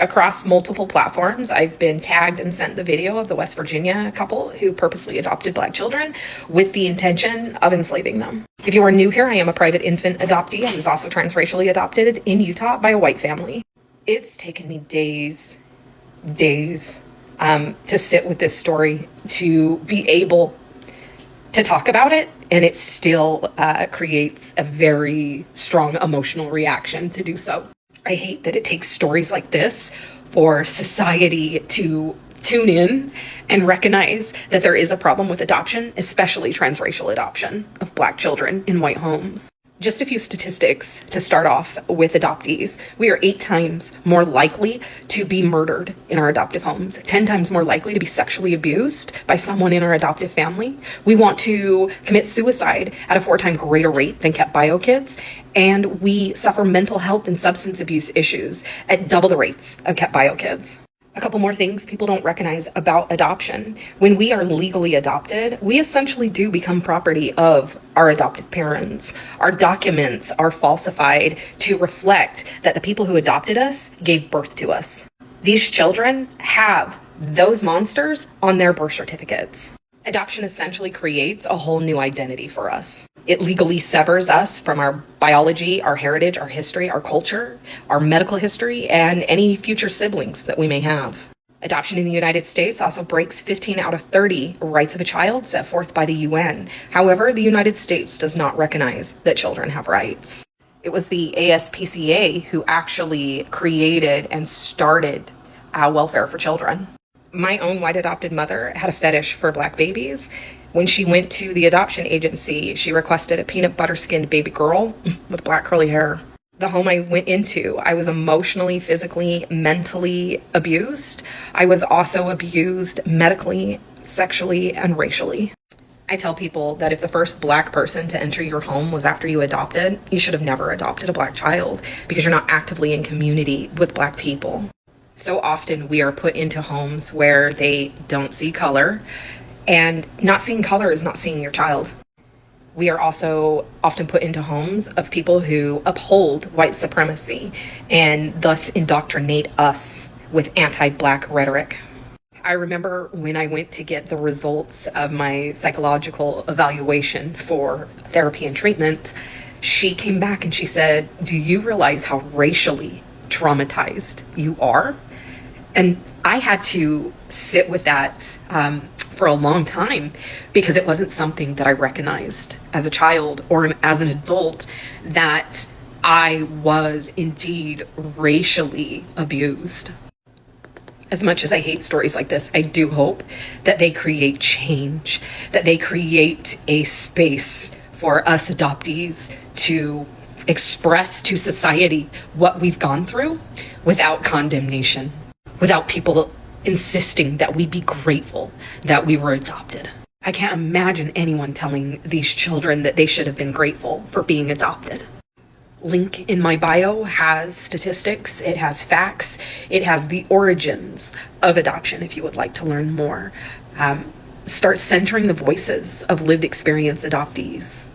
across multiple platforms, I've been tagged and sent the video of the West Virginia couple who purposely adopted Black children with the intention of enslaving them. If you are new here, I am a private infant adoptee. I was also transracially adopted in Utah by a white family. It's taken me days to sit with this story, to be able to talk about it, and it still creates a very strong emotional reaction to do so. I hate that it takes stories like this for society to tune in and recognize that there is a problem with adoption, especially transracial adoption of Black children in white homes. Just a few statistics to start off with adoptees. We are 8 times more likely to be murdered in our adoptive homes, 10 times more likely to be sexually abused by someone in our adoptive family. We want to commit suicide at a 4-time greater rate than kept bio kids, and we suffer mental health and substance abuse issues at double the rates of kept bio kids. A couple more things people don't recognize about adoption. When we are legally adopted, we essentially do become property of our adoptive parents. Our documents are falsified to reflect that the people who adopted us gave birth to us. These children have those monsters on their birth certificates. Adoption essentially creates a whole new identity for us. It legally severs us from our biology, our heritage, our history, our culture, our medical history, and any future siblings that we may have. Adoption in the United States also breaks 15 out of 30 rights of a child set forth by the UN. However, the United States does not recognize that children have rights. It was the ASPCA who actually created and started welfare for children. My own white adopted mother had a fetish for Black babies. When she went to the adoption agency, she requested a peanut butter skinned baby girl with black curly hair. The home I went into, I was emotionally, physically, mentally abused. I was also abused medically, sexually, and racially. I tell people that if the first Black person to enter your home was after you adopted, you should have never adopted a Black child because you're not actively in community with Black people. So often we are put into homes where they don't see color, and not seeing color is not seeing your child. We are also often put into homes of people who uphold white supremacy and thus indoctrinate us with anti-Black rhetoric. I remember when I went to get the results of my psychological evaluation for therapy and treatment, she came back and she said, "Do you realize how racially traumatized you are?" And I had to sit with that for a long time because it wasn't something that I recognized as a child or as an adult, that I was indeed racially abused. As much as I hate stories like this, I do hope that they create change, that they create a space for us adoptees to express to society what we've gone through without condemnation, without people insisting that we be grateful that we were adopted. I can't imagine anyone telling these children that they should have been grateful for being adopted. Link in my bio has statistics, it has facts, it has the origins of adoption if you would like to learn more. Start centering the voices of lived experience adoptees.